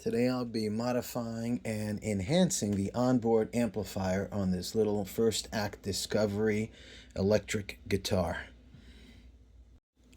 Today I'll be modifying and enhancing the onboard amplifier on this little First Act Discovery electric guitar.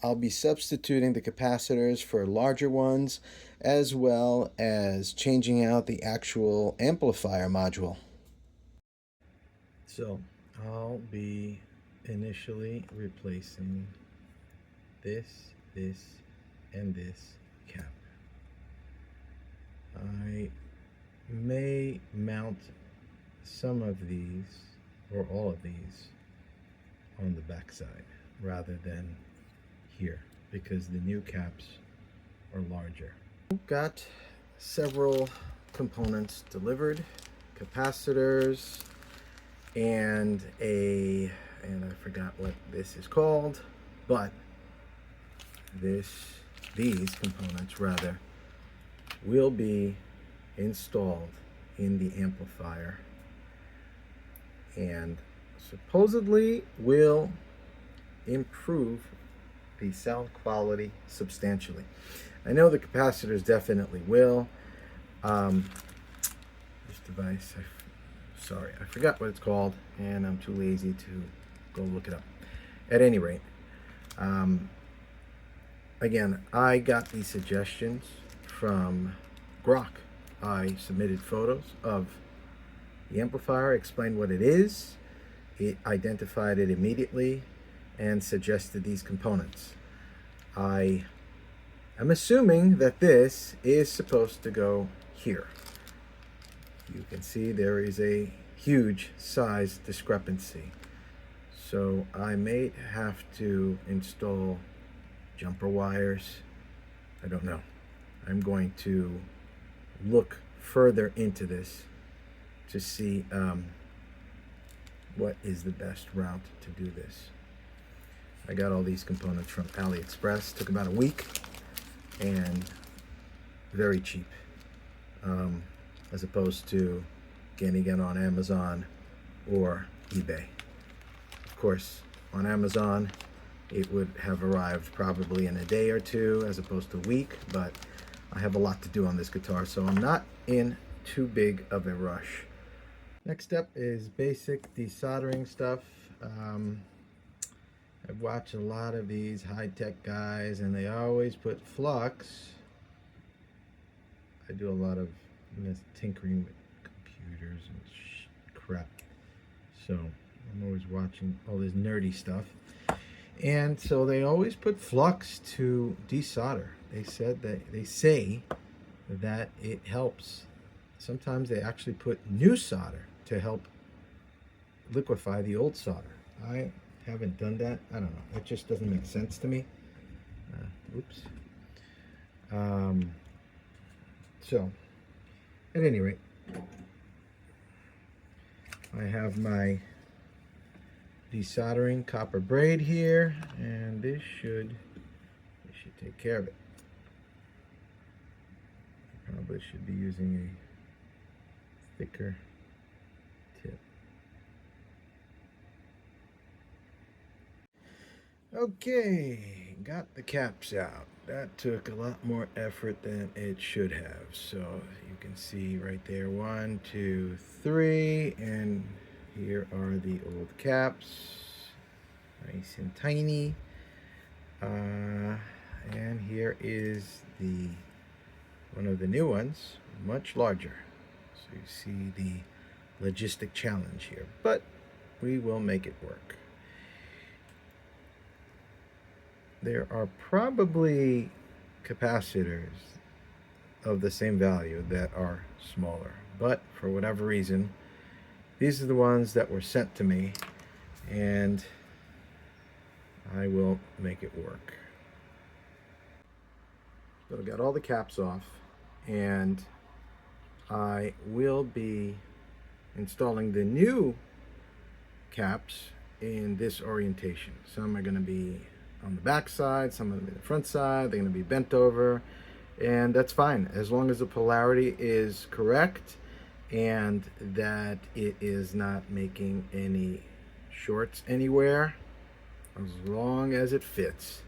I'll be substituting the capacitors for larger ones, as well as changing out the actual amplifier module. So I'll be initially replacing this, and this cap. I may mount some of these or all of these on the back side rather than here because the new caps are larger. Got several components delivered, capacitors, and I forgot what this is called, but these components rather will be installed in the amplifier and supposedly will improve the sound quality substantially. I know the capacitors definitely will. This device, sorry, I forgot what it's called and I'm too lazy to go look it up. At any rate, again, I got these suggestions from Grok. I submitted photos of the amplifier, explained what it is. It identified it immediately and suggested these components. I am assuming that this is supposed to go here. You can see there is a huge size discrepancy. So I may have to install jumper wires. I don't know. I'm going to look further into this to see what is the best route to do this. I got all these components from AliExpress. Took about a week and very cheap, as opposed to getting it on Amazon or eBay. Of course, on Amazon, it would have arrived probably in a day or two as opposed to a week, but I have a lot to do on this guitar, so I'm not in too big of a rush. Next step is basic desoldering stuff. I've watched a lot of these high-tech guys, and they always put flux. I do a lot of tinkering with computers and crap, so I'm always watching all this nerdy stuff. And so they always put flux to desolder. They say that it helps. Sometimes they actually put new solder to help liquefy the old solder. I haven't done that. I don't know. It just doesn't make sense to me. Oops. So, at any rate, I have my desoldering copper braid here, and this should take care of it. Probably should be using a thicker tip. Okay, got the caps out. That took a lot more effort than it should have. So you can see right there, 1, 2, 3, and here are the old caps, nice and tiny. And here is one of the new ones, much larger. So you see the logistic challenge here, but we will make it work. There are probably capacitors of the same value that are smaller, but for whatever reason, these are the ones that were sent to me, and I will make it work. So I got all the caps off, and I will be installing the new caps in this orientation. Some are going to be on the back side, some are going to be the front side, they're going to be bent over, and that's fine as long as the polarity is correct and that it is not making any shorts anywhere, as long as it fits.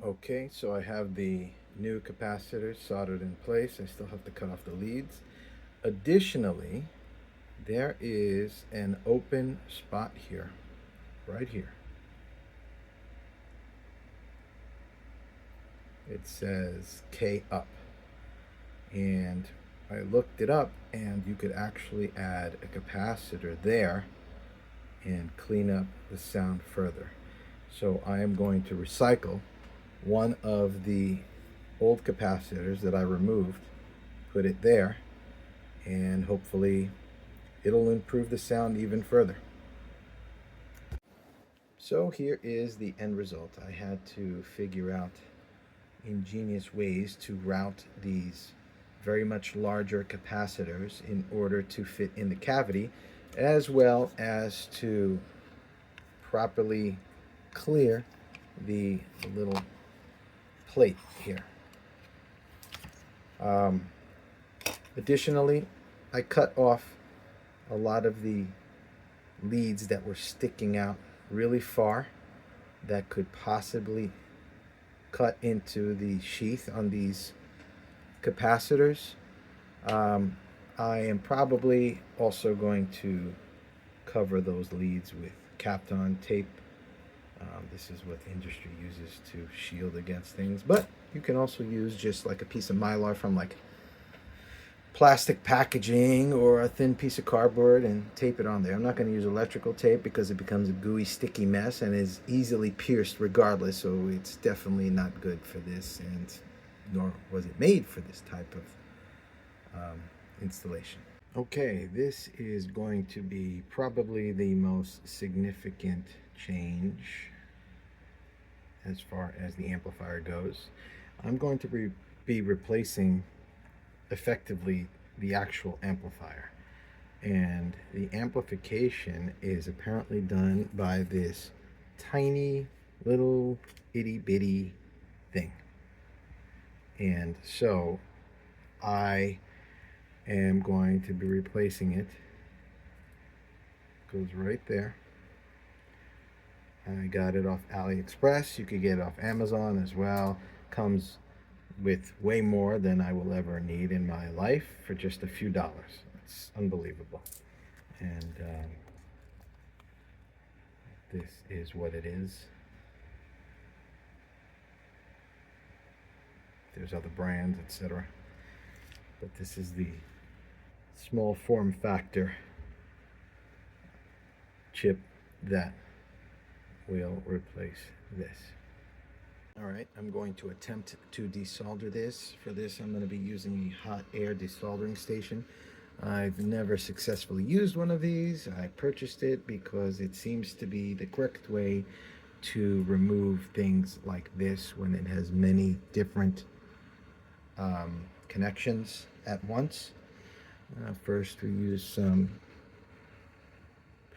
Okay, so I have the new capacitor soldered in place. I still have to cut off the leads. Additionally, there is an open spot here, right here. It says K up. And I looked it up, and you could actually add a capacitor there and clean up the sound further. So I am going to recycle one of the old capacitors that I removed, put it there, and hopefully it'll improve the sound even further. So here is the end result. I had to figure out ingenious ways to route these very much larger capacitors in order to fit in the cavity, as well as to properly clear the little plate here. Additionally, I cut off a lot of the leads that were sticking out really far that could possibly cut into the sheath on these capacitors. I am probably also going to cover those leads with Kapton tape. This is what industry uses to shield against things, but you can also use just like a piece of mylar from like plastic packaging or a thin piece of cardboard and tape it on there. I'm not going to use electrical tape because it becomes a gooey, sticky mess and is easily pierced regardless, so it's definitely not good for this, and nor was it made for this type of installation. Okay, this is going to be probably the most significant change as far as the amplifier goes. I'm going to be replacing effectively the actual amplifier, and the amplification is apparently done by this tiny little itty bitty thing. And so I am going to be replacing it. Goes right there. I got it off AliExpress. You could get it off Amazon as well. Comes with way more than I will ever need in my life for just a few dollars. It's unbelievable. And this is what it is. There's other brands, etc. But this is the small form factor chip that will replace this. Alright, I'm going to attempt to desolder this. For this, I'm going to be using a hot air desoldering station. I've never successfully used one of these. I purchased it because it seems to be the correct way to remove things like this when it has many different connections at once. First, we use some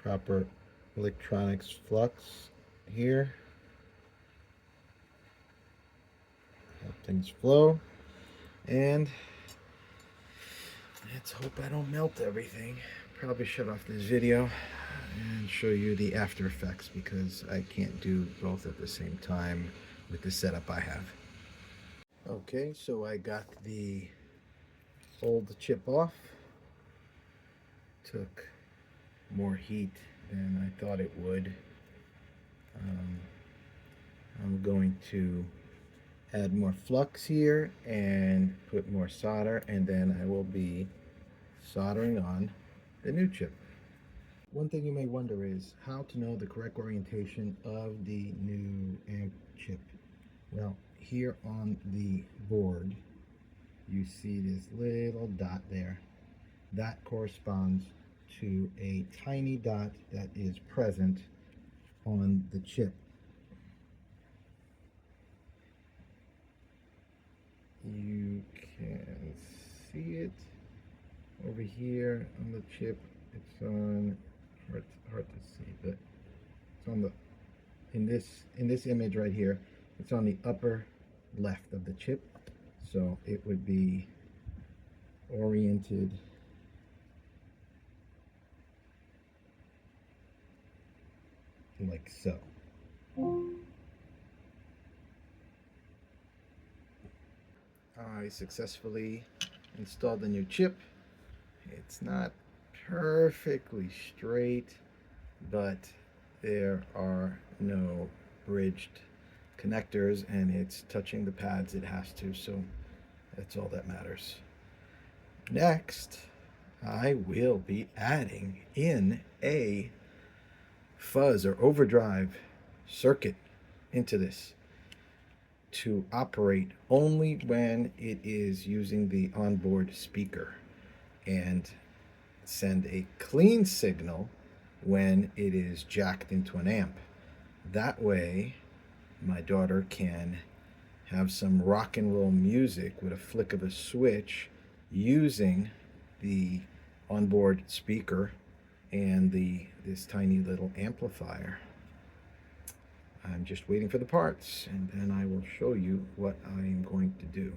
proper electronics flux here. Help things flow, and let's hope I don't melt everything. Probably shut off this video and show you the after effects because I can't do both at the same time with the setup I have. Okay, so I got the old chip off. Took more heat than I thought it would. I'm going to add more flux here and put more solder, and then I will be soldering on the new chip. One thing you may wonder is how to know the correct orientation of the new amp chip. Well, here on the board you see this little dot there. That corresponds to a tiny dot that is present on the chip. You can see it over here on the chip. It's on, hard to see, but it's on the, in this image right here, it's on the upper left of the chip. So it would be oriented like so. I successfully installed the new chip. It's not perfectly straight, but there are no bridged connectors, and it's touching the pads it has to, so that's all that matters. Next, I will be adding in a fuzz or overdrive circuit into this to operate only when it is using the onboard speaker and send a clean signal when it is jacked into an amp. That way, my daughter can have some rock and roll music with a flick of a switch using the onboard speaker and this tiny little amplifier. I'm just waiting for the parts, and then I will show you what I am going to do.